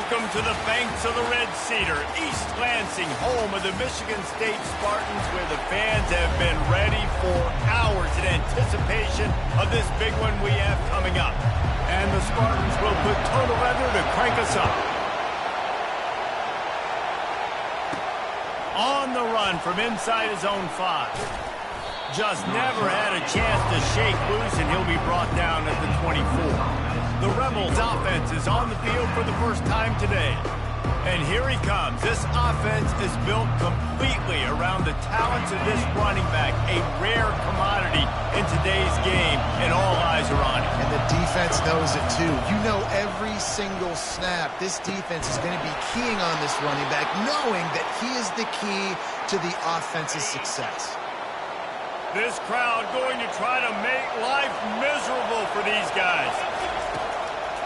Welcome to the banks of the Red Cedar, East Lansing, home of the Michigan State Spartans, where the fans have been ready for hours in anticipation of this big one we have coming up. And the Spartans will put total leather to crank us up. On the run from inside his own 5. Just never had a chance to shake loose, and he'll be brought down at the 24. The Rebels offense is on the field for the first time today. And here he comes. This offense is built completely around the talents of this running back, a rare commodity in today's game, and all eyes are on him. And the defense knows it too. You know every single snap, this defense is going to be keying on this running back, knowing that he is the key to the offense's success. This crowd going to try to make life miserable for these guys.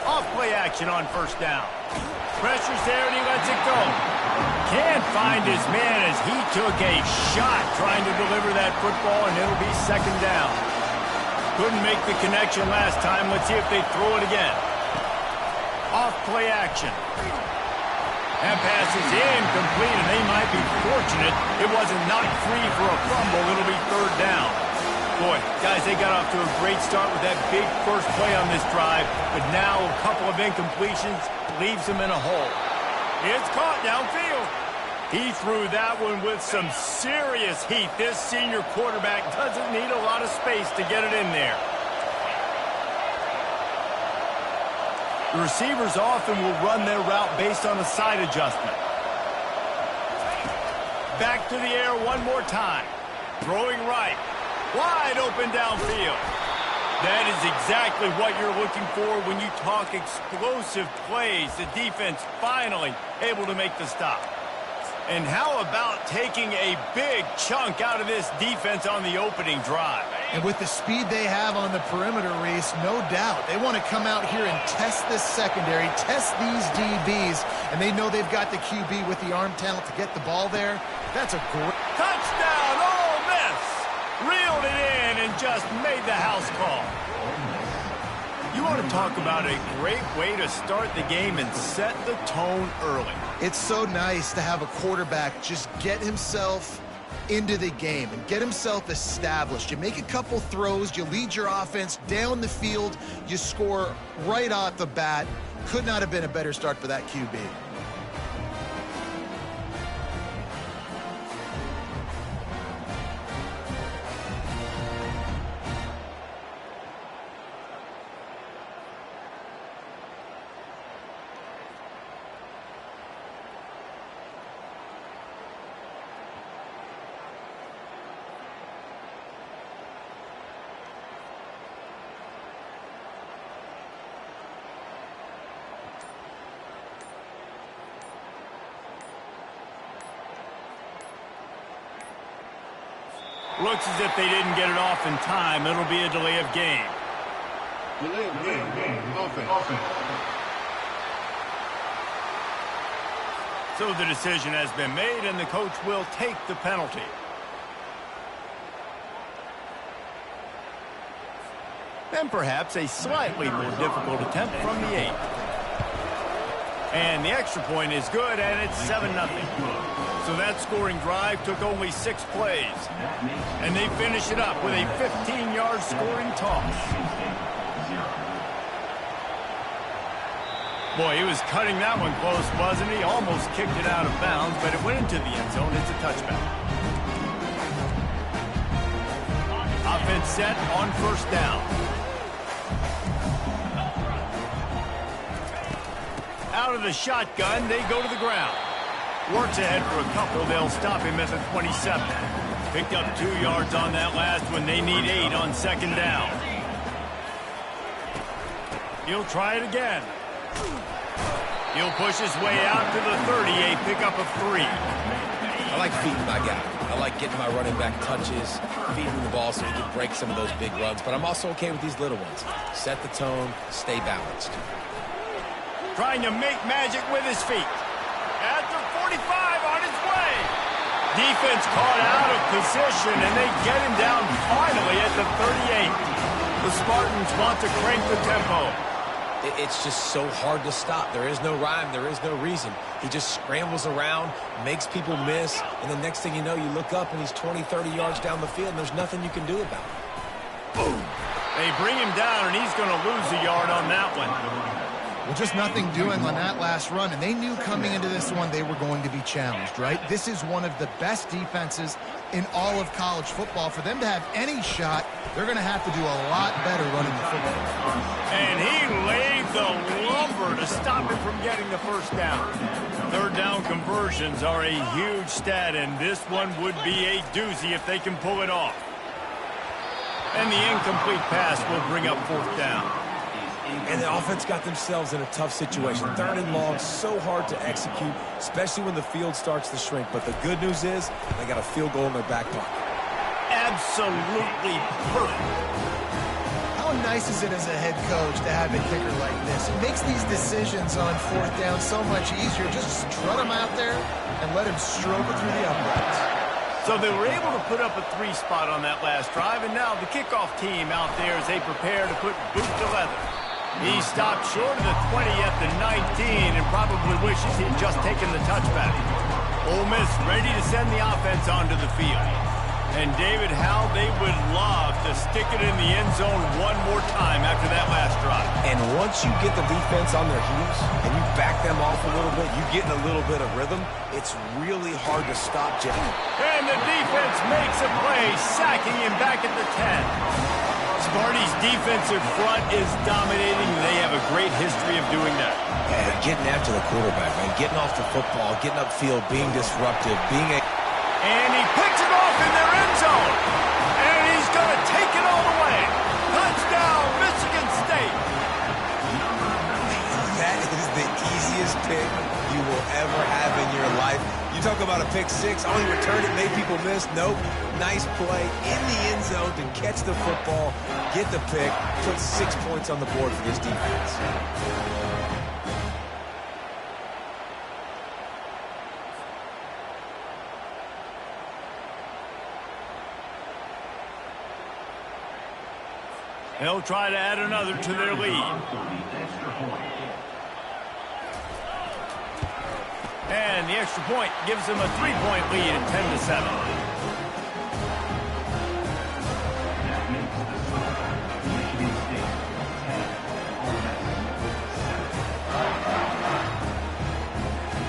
Off-play action on first down. Pressure's there and he lets it go. Can't find his man as he took a shot trying to deliver that football, and it'll be second down. Couldn't make the connection last time. Let's see if they throw it again. Off-play action. That pass is incomplete, and they might be fortunate it wasn't knocked free for a fumble. It'll be third down. Boy, guys, they got off to a great start with that big first play on this drive, but now a couple of incompletions leaves them in a hole. It's caught downfield. He threw that one with some serious heat. This senior quarterback doesn't need a lot of space to get it in there. The receivers often will run their route based on a side adjustment. Back to the air one more time. Throwing right. Wide open downfield. That is exactly what you're looking for when you talk explosive plays. The defense finally able to make the stop. And how about taking a big chunk out of this defense on the opening drive? And with the speed they have on the perimeter, Reese, no doubt, they want to come out here and test this secondary, test these DBs, and they know they've got the QB with the arm talent to get the ball there. That's a great... Touchdown, Ole Miss! Reeled it in and just made the house call. You want to talk about a great way to start the game and set the tone early. It's so nice to have a quarterback just get himself into the game and get himself established. You make a couple throws, you lead your offense down the field, you score right off the bat. Could not have been a better start for that QB. Looks as if they didn't get it off in time. It'll be a delay of game. Delay of game. Offense. So the decision has been made, and the coach will take the penalty. Then perhaps a slightly more difficult attempt from the 8. And the extra point is good, and it's 7-0. So that scoring drive took only 6 plays. And they finish it up with a 15-yard scoring toss. Boy, he was cutting that one close, wasn't he? Almost kicked it out of bounds, but it went into the end zone. It's a touchback. Offense set on first down. Out of the shotgun, they go to the ground. Works ahead for a couple. They'll stop him at the 27. Picked up 2 yards on that last one. They need 8 on second down. He'll try it again. He'll push his way out to the 38, pick up a 3. I like feeding my guy. I like getting my running back touches, feeding the ball so he can break some of those big runs. But I'm also okay with these little ones. Set the tone, stay balanced. Trying to make magic with his feet. At the 45 on his way. Defense caught out of position, and they get him down finally at the 38. The Spartans want to crank the tempo. It's just so hard to stop. There is no rhyme. There is no reason. He just scrambles around, makes people miss, and the next thing you know, you look up and he's 20, 30 yards down the field, and there's nothing you can do about it. Boom. They bring him down, and he's going to lose a yard on that one. Well, just nothing doing on that last run, and they knew coming into this one they were going to be challenged, right? This is one of the best defenses in all of college football. For them to have any shot, they're going to have to do a lot better running the football. And he laid the lumber to stop him from getting the first down. Third down conversions are a huge stat, and this one would be a doozy if they can pull it off. And the incomplete pass will bring up fourth down. And the offense got themselves in a tough situation. Third and long, so hard to execute, especially when the field starts to shrink. But the good news is they got a field goal in their back pocket. Absolutely perfect. How nice is it as a head coach to have a kicker like this? It makes these decisions on fourth down so much easier. Just strut him out there and let him stroke it through the uprights. So they were able to put up a 3 spot on that last drive, and now the kickoff team out there as they prepare to put boot to leather. He stopped short of the 20 at the 19 and probably wishes he'd just taken the touchback. Ole Miss ready to send the offense onto the field. And David, how they would love to stick it in the end zone one more time after that last drive. And once you get the defense on their heels and you back them off a little bit, you get in a little bit of rhythm, it's really hard to stop Jeff. And the defense makes a play, sacking him back at the 10. Sparty's defensive front is dominating. They have a great history of doing that. Yeah, getting after the quarterback, man. Getting off the football, getting upfield, being disruptive, being a... And he picks it off in their end zone. And he's going to take it all the way. Touchdown, Michigan State. That is the easiest pick you will ever have in your life. You talk about a pick six, only return it, made people miss. Nope. Nice play in the end zone to catch the football, get the pick, put 6 points on the board for this defense. They'll try to add another to their lead. And the extra point gives them a 3-point lead at 10-7.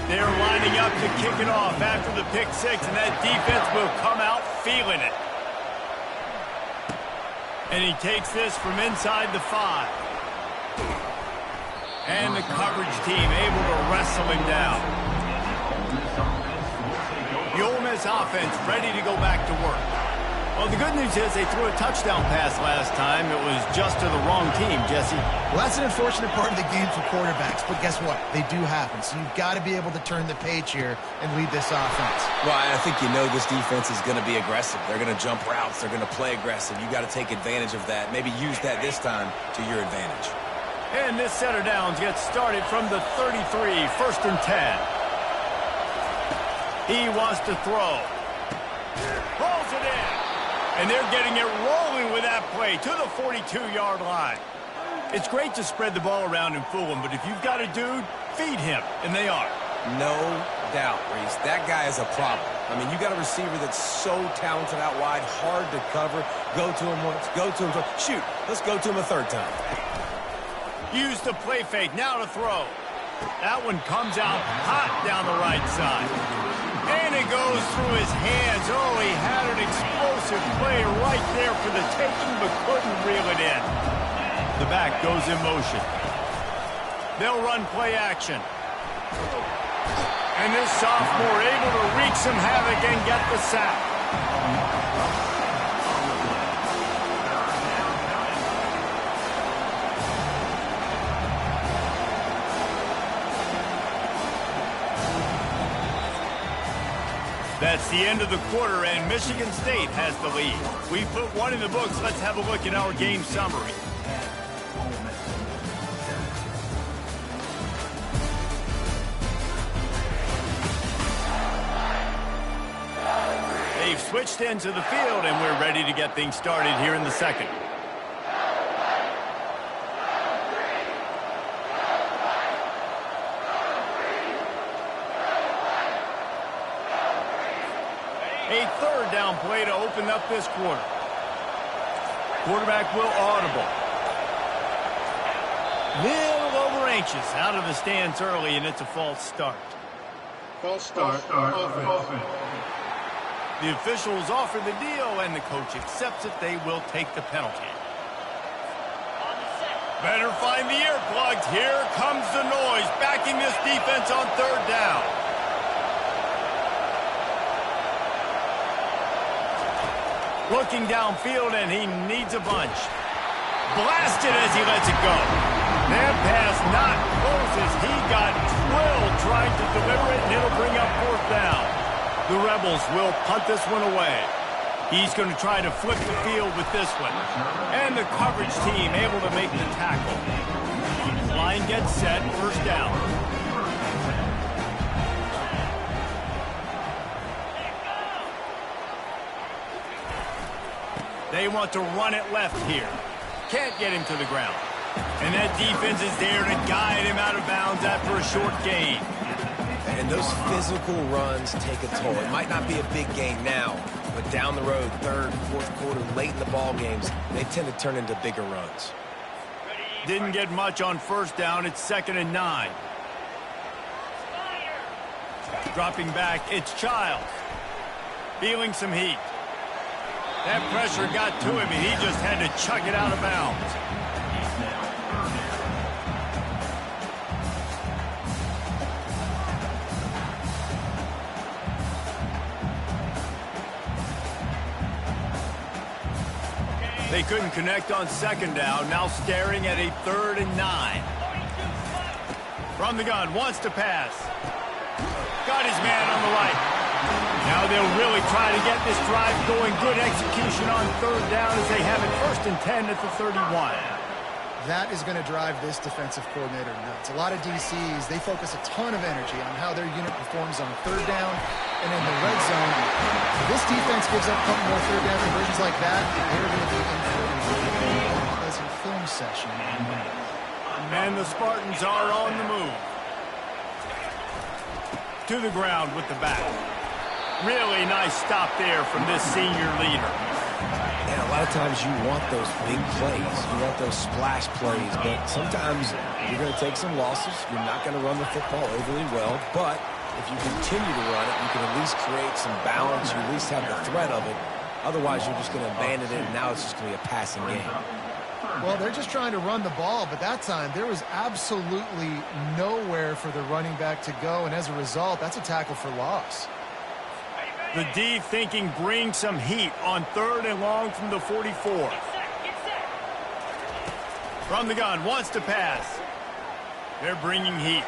They're lining up to kick it off after the pick six, and that defense will come out feeling it. And he takes this from inside the 5. And the coverage team able to wrestle him down. The Ole Miss offense ready to go back to work. Well, the good news is they threw a touchdown pass last time. It was just to the wrong team, Jesse. Well, that's an unfortunate part of the game for quarterbacks, but guess what? They do happen, so you've got to be able to turn the page here and lead this offense. Well, I think you know this defense is going to be aggressive. They're going to jump routes. They're going to play aggressive. You got to take advantage of that. Maybe use that this time to your advantage. And this set of downs gets started from the 33, 1st and 10. He wants to throw. Rolls it in. And they're getting it rolling with that play to the 42-yard line. It's great to spread the ball around and fool him, but if you've got a dude, feed him, and they are. No doubt, Reese. That guy is a problem. I mean, you got a receiver that's so talented out wide, hard to cover. Go to him once, go to him twice. Shoot, let's go to him a third time. Use the play fake, now to throw. That one comes out hot down the right side. And it goes through his hands. Oh, he had an explosive play right there for the taking, but couldn't reel it in. The back goes in motion. They'll run play action. And this sophomore able to wreak some havoc and get the sack. That's the end of the quarter, and Michigan State has the lead. We put one in the books. Let's have a look at our game summary. They've switched into the field, and we're ready to get things started here in the second. A third down play to open up this quarter. Quarterback will audible. Little over anxious out of the stands early, and it's a false start. False start. Offense. The officials offer the deal, and the coach accepts it. They will take the penalty. Better find the earplugs. Here comes the noise, backing this defense on third down. Looking downfield, and he needs a bunch. Blasted as he lets it go. That pass not close as he got drilled trying to deliver it, and it'll bring up fourth down. The Rebels will punt this one away. He's going to try to flip the field with this one. And the coverage team able to make the tackle. Line gets set, first down. They want to run it left here. Can't get him to the ground. And that defense is there to guide him out of bounds after a short gain. And those physical runs take a toll. It might not be a big gain now, but down the road, third, fourth quarter, late in the ball games, they tend to turn into bigger runs. Didn't get much on first down. It's 2nd and 9. Dropping back, it's Childs. Feeling some heat. That pressure got to him, and he just had to chuck it out of bounds. They couldn't connect on 2nd down, now staring at a 3rd and 9. From the gun, wants to pass. Got his man on the right. Now they'll really try to get this drive going. Good execution on 3rd down as they have it 1st and 10 at the 31. That is going to drive this defensive coordinator nuts. A lot of DCs, they focus a ton of energy on how their unit performs on 3rd down and in the red zone. If this defense gives up a couple more 3rd down conversions like that, they're going to be in for a pleasant film session. And the Spartans are on the move. To the ground with the back. Really nice stop there from this senior leader. And a lot of times you want those big plays. You want those splash plays. But sometimes you're going to take some losses. You're not going to run the football overly well. But if you continue to run it, you can at least create some balance. You at least have the threat of it. Otherwise, you're just going to abandon it, and now it's just going to be a passing game. Well, they're just trying to run the ball, but that time there was absolutely nowhere for the running back to go. And as a result, that's a tackle for loss. The D thinking bring some heat on 3rd and long from the 44. From the gun, wants to pass. They're bringing heat.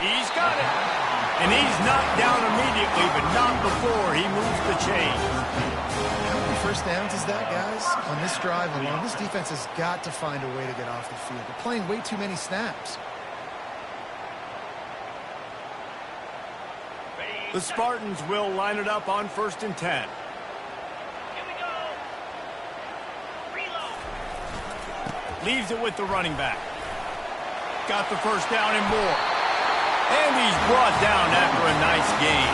He's got it. And he's knocked down immediately, but not before he moves the chain. How many first downs is that, guys? On this drive alone, this defense has got to find a way to get off the field. They're playing way too many snaps. The Spartans will line it up on 1st and 10. Leaves it with the running back. Got the first down and more. And he's brought down after a nice gain.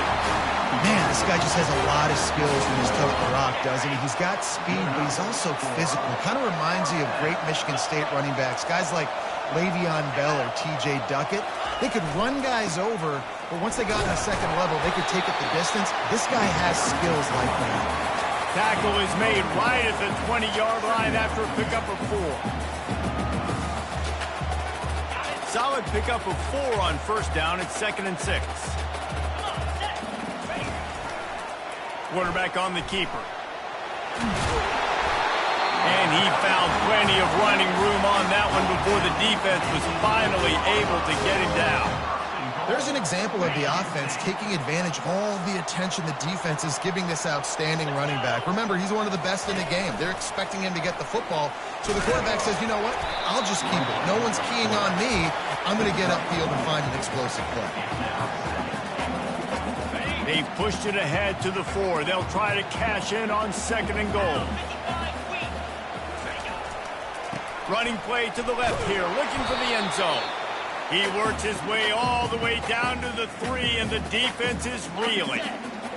Man, this guy just has a lot of skills when he's tough the rock, doesn't he? He's got speed, but he's also physical. Kind of reminds you of great Michigan State running backs. Guys like Le'Veon Bell or T.J. Duckett. They could run guys over, but once they got in the second level, they could take it the distance. This guy has skills like that. Tackle is made right at the 20-yard line after a pickup of 4. Solid pickup of 4 on 1st down. It's 2nd and 6. Quarterback on the keeper. And he found plenty of running room on that one before the defense was finally able to get him down. There's an example of the offense taking advantage of all the attention the defense is giving this outstanding running back. Remember, he's one of the best in the game. They're expecting him to get the football. So the quarterback says, you know what? I'll just keep it. No one's keying on me. I'm going to get upfield and find an explosive play. They've pushed it ahead to the 4. They'll try to cash in on 2nd and goal. Running play to the left here, looking for the end zone. He works his way all the way down to the 3, and the defense is reeling.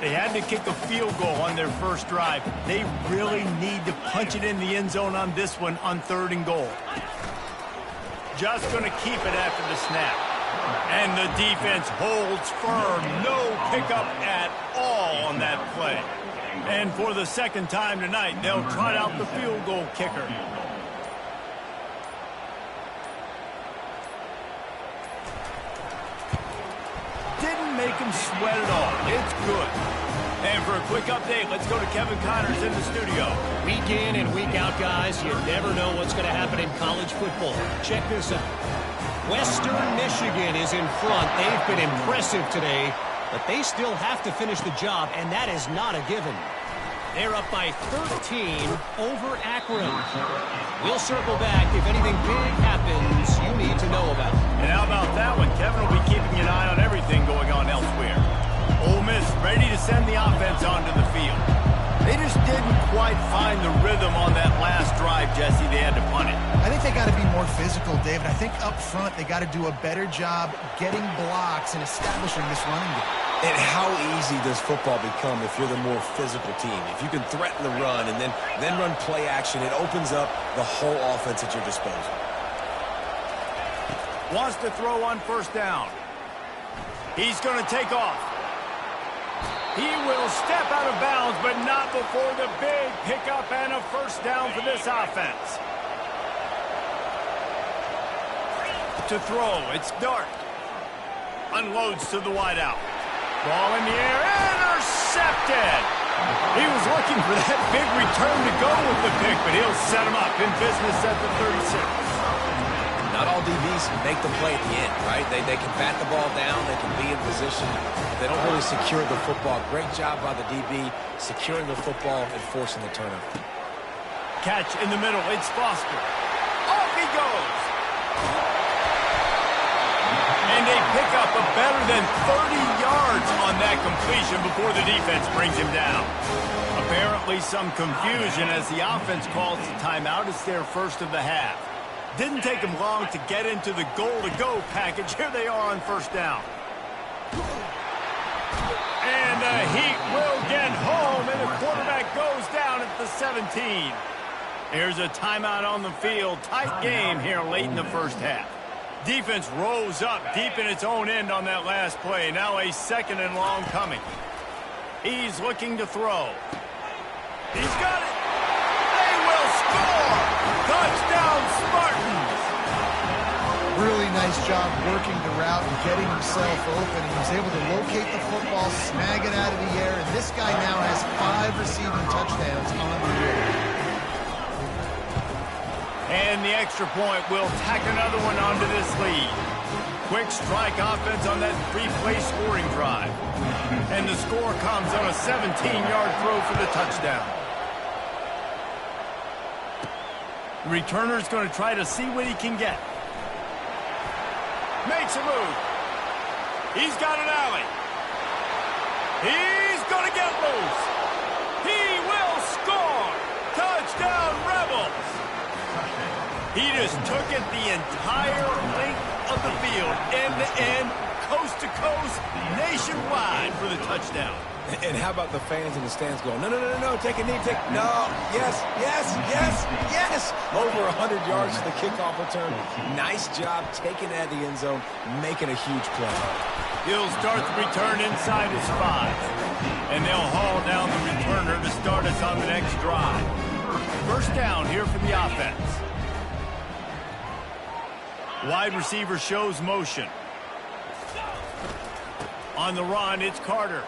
They had to kick a field goal on their first drive. They really need to punch it in the end zone on this one on 3rd and goal. Just going to keep it after the snap. And the defense holds firm. No pickup at all on that play. And for the second time tonight, they'll trot out the field goal kicker. Didn't make him sweat at all. It's good. And for a quick update, let's go to Kevin Connors in the studio. Week in and week out, guys, you never know what's going to happen in college football. Check this out. Western Michigan is in front. They've been impressive today, but they still have to finish the job, and that is not a given. They're up by 13 over Akron. We'll circle back if anything big happens you need to know about. And how about that one? Kevin will be keeping an eye on everything going on elsewhere. Ole Miss ready to send the offense onto the field. They just didn't quite find the rhythm on that last drive, Jesse. They had to punt it. I think they got to be more physical, David. I think up front they got to do a better job getting blocks and establishing this running game. And how easy does football become if you're the more physical team? If you can threaten the run and then run play action, it opens up the whole offense at your disposal. Wants to throw on 1st down. He's going to take off. He will step out of bounds, but not before the big pickup and a 1st down for this offense. To throw, it's Dart. Unloads to the wideout. Ball in the air, intercepted. He was looking for that big return to go with the pick, but he'll set him up in business at the 36. Not all DBs make the play at the end, right? They can bat the ball down, they can be in position. They don't really secure the football. Great job by the DB securing the football and forcing the turnover. Catch in the middle, it's Foster. Off he goes. And they pick up a better than 30 yards on that completion before the defense brings him down. Apparently some confusion as the offense calls the timeout. It's their first of the half. Didn't take them long to get into the goal-to-go package. Here they are on 1st down. And the Heat will get home, and the quarterback goes down at the 17. Here's a timeout on the field. Tight game here late in the first half. Defense rose up deep in its own end on that last play. Now a 2nd and long coming. He's looking to throw. He's got it. They will score. Touchdown, Spartans. Really nice job working the route and getting himself open. He was able to locate the football, snag it out of the air, and this guy now has 5 receiving touchdowns on the year. And the extra point will tack another one onto this lead. Quick strike offense on that 3-play scoring drive. And the score comes on a 17-yard throw for the touchdown. Returner's going to try to see what he can get. Makes a move. He's got an alley. He's going to get loose. He will score. Touchdown, Rebels. He just took it the entire length of the field, end-to-end, coast-to-coast, nationwide for the touchdown. And how about the fans in the stands going, no, take a knee, no, yes. Over 100 yards to the kickoff return. Nice job taking it out of the end zone, making a huge play. He'll start the return inside his 5. And they'll haul down the returner to start us on the next drive. 1st down here for the offense. Wide receiver shows motion. On the run, it's Carter.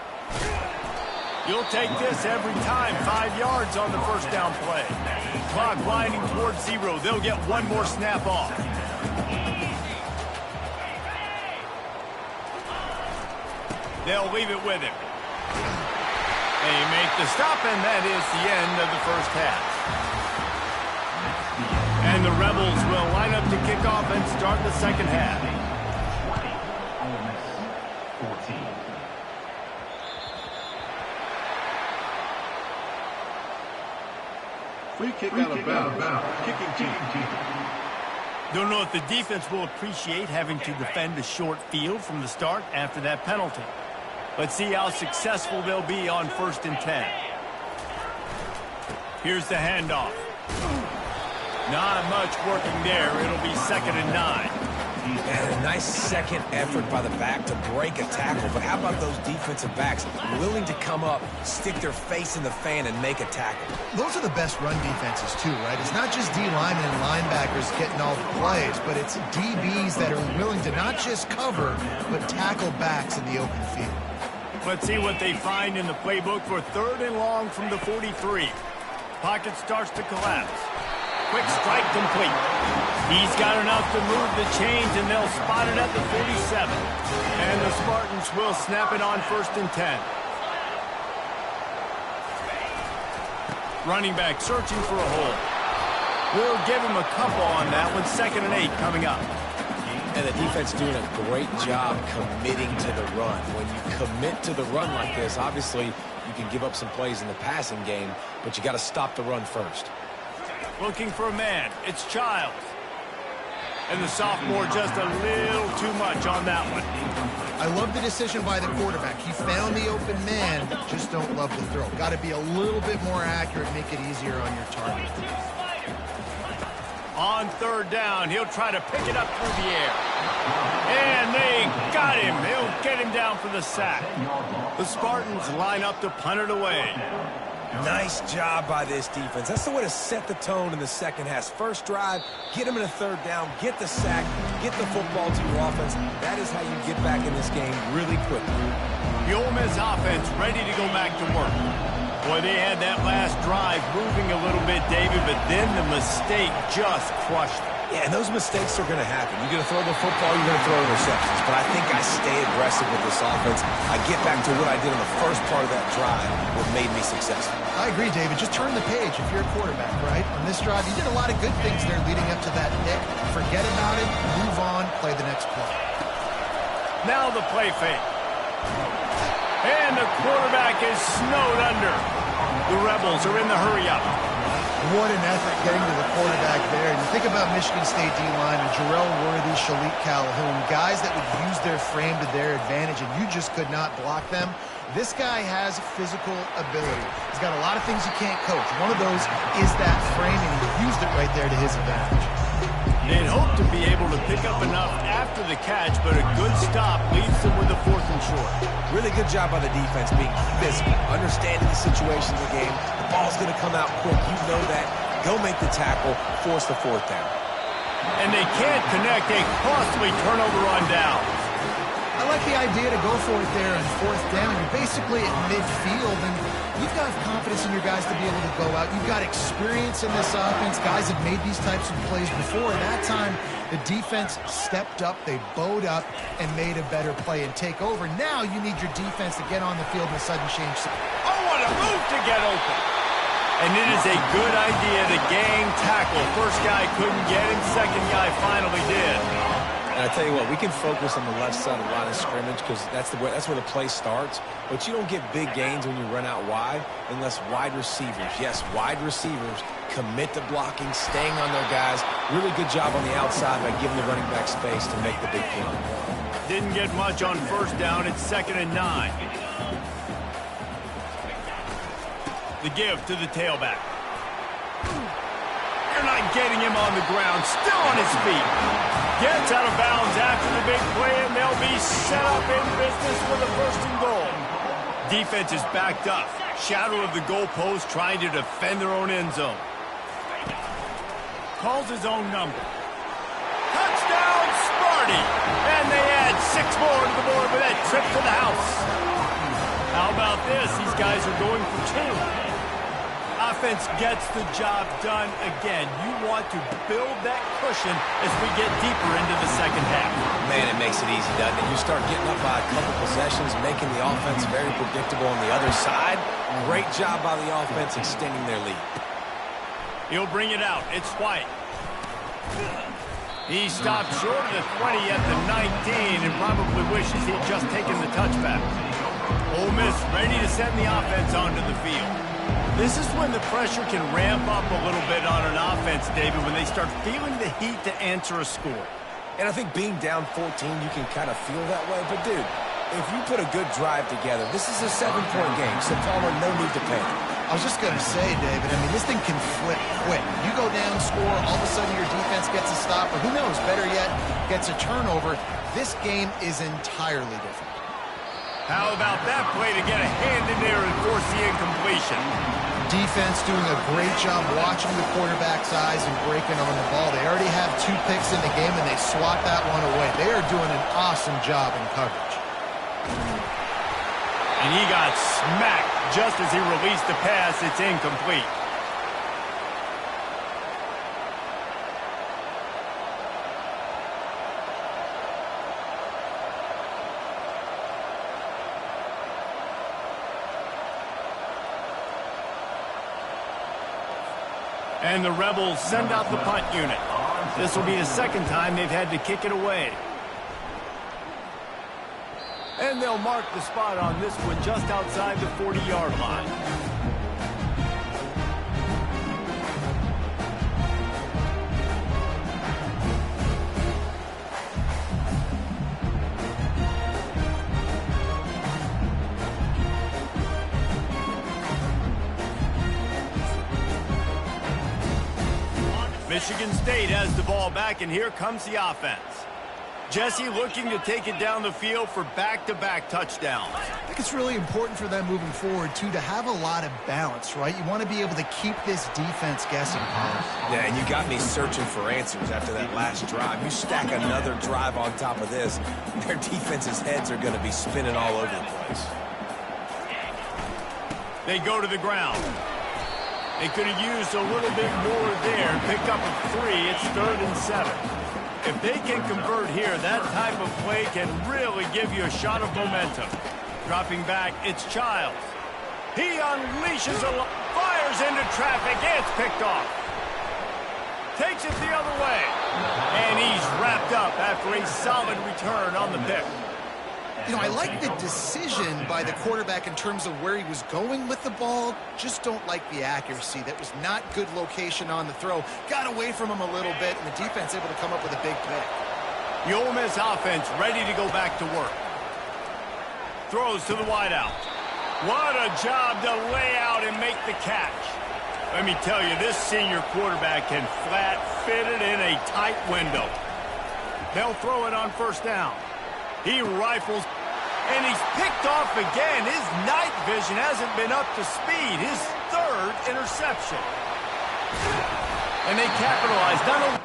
You'll take this every time. 5 yards on the 1st down play. Clock winding towards 0. They'll get one more snap off. They'll leave it with him. They make the stop, and that is the end of the first half. And the Rebels will line up to kick off and start the second half. 14. Free kick out of bounds. Kicking team. Don't know if the defense will appreciate having to defend a short field from the start after that penalty. Let's see how successful they'll be on 1st and 10. Here's the handoff. Not much working there. It'll be 2nd and 9. And a nice second effort by the back to break a tackle. But how about those defensive backs willing to come up, stick their face in the fan, and make a tackle? Those are the best run defenses, too, right? It's not just D linemen and linebackers getting all the plays, but it's DBs that are willing to not just cover, but tackle backs in the open field. Let's see what they find in the playbook for 3rd and long from the 43. Pocket starts to collapse. Quick strike complete. He's got enough to move the chains, and they'll spot it at the 47. And the Spartans will snap it on 1st and 10. Running back searching for a hole. We'll give him a couple on that one. 2nd and 8 coming up. And the defense doing a great job committing to the run. When you commit to the run like this, obviously you can give up some plays in the passing game, but you got to stop the run first. Looking for a man. It's Childs. And the sophomore just a little too much on that one. I love the decision by the quarterback. He found the open man, just don't love the throw. Got to be a little bit more accurate, make it easier on your target. On 3rd down, he'll try to pick it up through the air. And they got him. He'll get him down for the sack. The Spartans line up to punt it away. Nice job by this defense. That's the way to set the tone in the second half. First drive, get them in a 3rd down, get the sack, get the football to your offense. That is how you get back in this game really quickly. The Ole Miss offense ready to go back to work. Boy, they had that last drive moving a little bit, David, but then the mistake just crushed them. Yeah, and those mistakes are going to happen. You're going to throw the football, you're going to throw interceptions. But I think I stay aggressive with this offense. I get back to what I did on the first part of that drive, what made me successful. I agree, David. Just turn the page if you're a quarterback, right? On this drive, you did a lot of good things there leading up to that pick. Forget about it, move on, play the next play. Now the play fake. And the quarterback is snowed under. The Rebels are in the hurry-up. What an effort getting to the quarterback there. And you think about Michigan State D-line and Jarrell Worthy, Shalik Calhoun, guys that would use their frame to their advantage, and you just could not block them. This guy has physical ability. He's got a lot of things you can't coach. One of those is that frame, and he used it right there to his advantage. They'd hoped to be able to pick up enough after the catch, but a good stop leads them with a 4th and short. Really good job by the defense being physical, understanding the situation of the game. The ball's going to come out quick. You know that. Go make the tackle, force the 4th down. And they can't connect a costly turnover on down. I like the idea to go for it there on 4th down. You're basically at midfield, and you've got confidence in your guys to be able to go out. You've got experience in this offense. Guys have made these types of plays before. That time, the defense stepped up, they bowed up, and made a better play and take over. Now you need your defense to get on the field in a sudden change. Oh, what a move to get open. And it is a good idea to gang tackle. First guy couldn't get him, second guy finally did. And I tell you what, we can focus on the left side of the line of scrimmage because that's where the play starts. But you don't get big gains when you run out wide unless wide receivers, yes, wide receivers, commit to blocking, staying on their guys. Really good job on the outside by giving the running back space to make the big play. Didn't get much on 1st down. It's 2nd and 9. The give to the tailback. They're not getting him on the ground. Still on his feet. Gets out of bounds after the big play, and they'll be set up in business with a 1st and goal. Defense is backed up. Shadow of the goalpost trying to defend their own end zone. Calls his own number. Touchdown, Sparty! And they add 6 more to the board with that trip to the house. How about this? These guys are going for 2. Offense gets the job done again. You want to build that cushion as we get deeper into the second half. Man, it makes it easy, doesn't it? You start getting up by a couple possessions, making the offense very predictable on the other side. Great job by the offense extending their lead. He'll bring it out. It's White. He stopped short of the 20 at the 19 and probably wishes he'd just taken the touchback. Ole Miss ready to send the offense onto the field. This is when the pressure can ramp up a little bit on an offense, David, when they start feeling the heat to answer a score. And I think being down 14, you can kind of feel that way. But, dude, If you put a good drive together, this is a 7-point game, so Palmer, no need to panic. I was just going to say, David, I mean, this thing can flip quick. You go down, score, all of a sudden your defense gets a stop, or who knows, better yet, gets a turnover. This game is entirely different. How about that play to get a hand in there and force the incompletion? Defense doing a great job watching the quarterback's eyes and breaking on the ball. They already have 2 picks in the game, and they swat that one away. They are doing an awesome job in coverage. And he got smacked just as he released the pass. It's incomplete. And the Rebels send out the punt unit. This will be the second time they've had to kick it away. And they'll mark the spot on this one just outside the 40-yard line. Michigan State has the ball back, and here comes the offense. Jesse looking to take it down the field for back-to-back touchdowns. I think it's really important for them moving forward, too, to have a lot of balance, right? You want to be able to keep this defense guessing. Yeah, and you got me searching for answers after that last drive. You stack another drive on top of this, their defense's heads are going to be spinning all over the place. They go to the ground. They could have used a little bit more there. Pick up a 3. It's 3rd and 7. If they can convert here, that type of play can really give you a shot of momentum. Dropping back, it's Childs. He unleashes fires into traffic. It's picked off. Takes it the other way. And he's wrapped up after a solid return on the pick. You know, I like the decision by the quarterback in terms of where he was going with the ball. Just don't like the accuracy. That was not good location on the throw. Got away from him a little bit, and the defense able to come up with a big pick. The Ole Miss offense ready to go back to work. Throws to the wideout. What a job to lay out and make the catch. Let me tell you, this senior quarterback can flat fit it in a tight window. They'll throw it on 1st down. He rifles, and he's picked off again. His night vision hasn't been up to speed. His 3rd interception. And they capitalize. Not only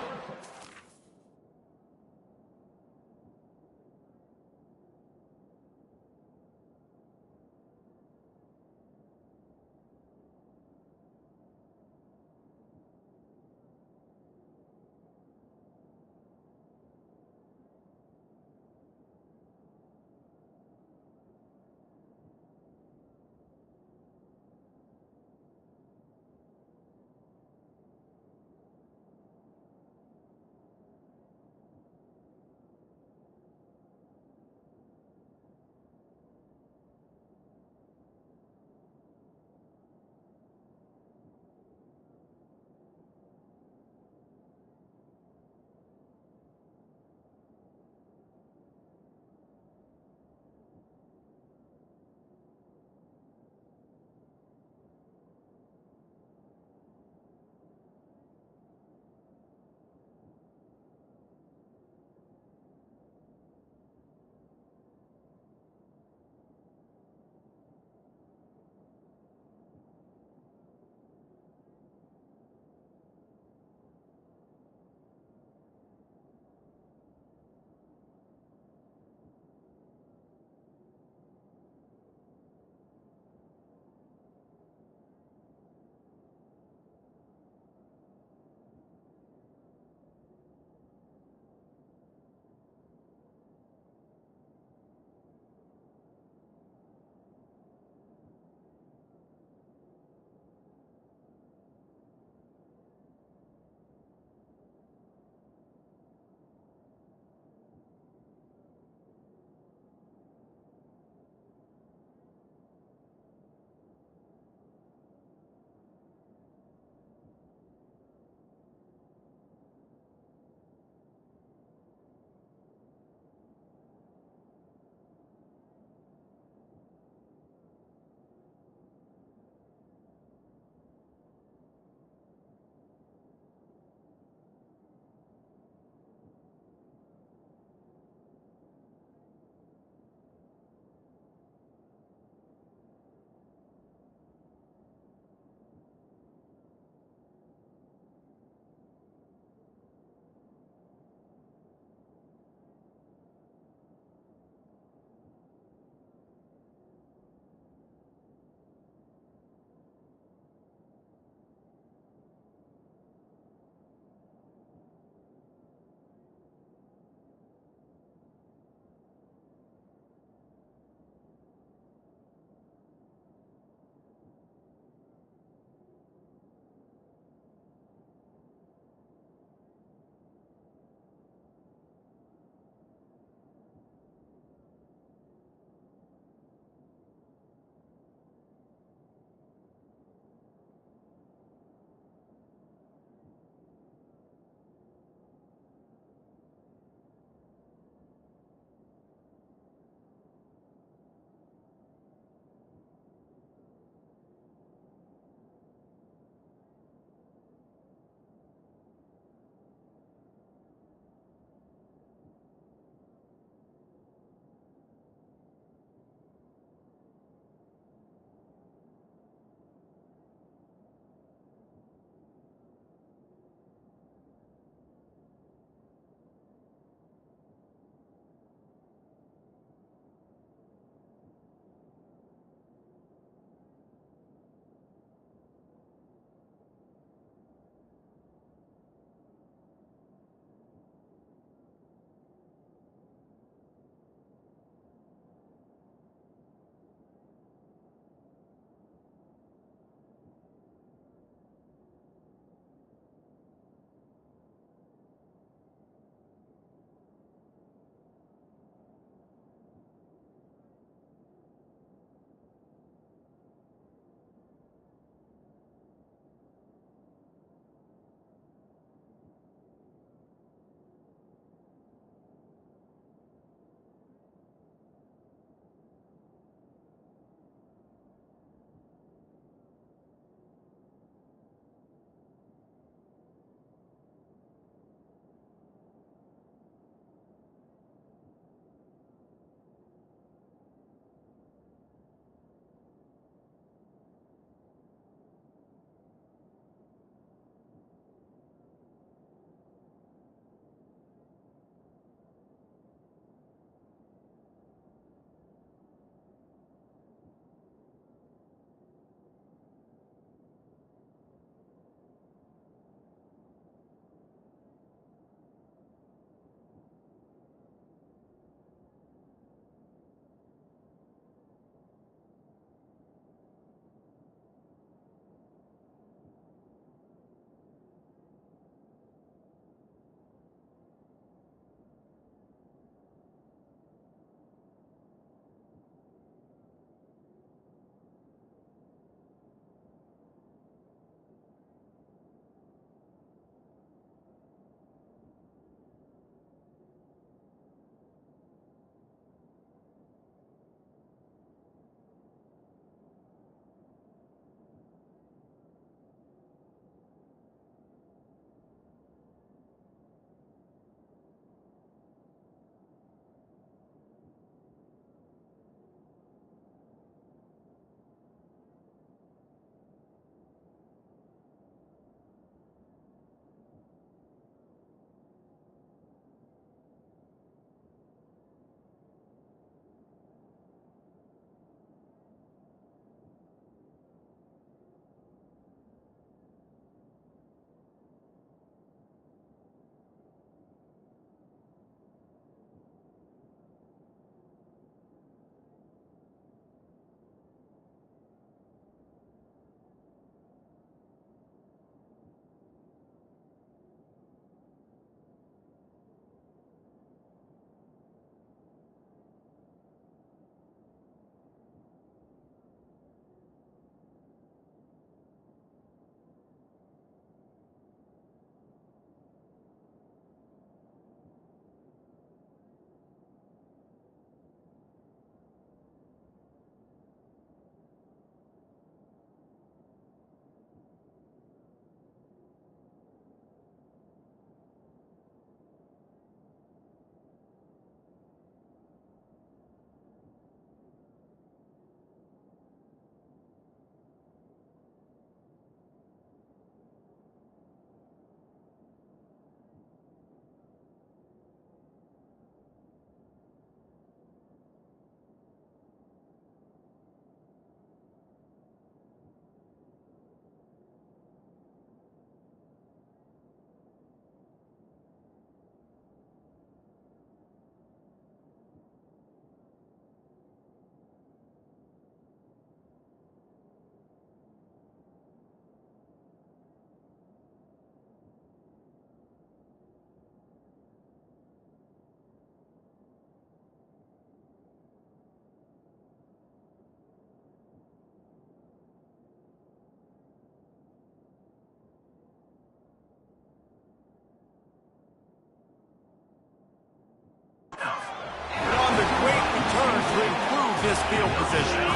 this field position.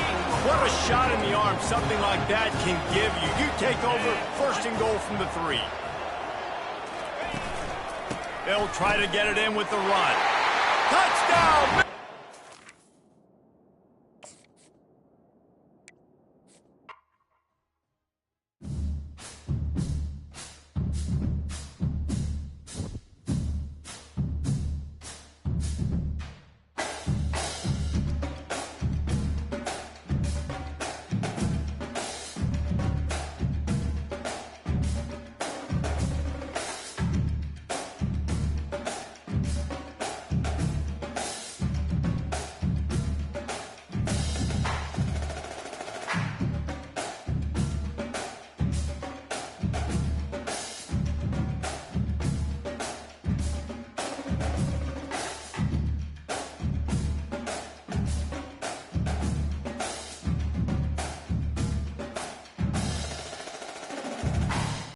What a shot in the arm something like that can give you. You take over 1st and goal from the 3. They'll try to get it in with the run. Touchdown!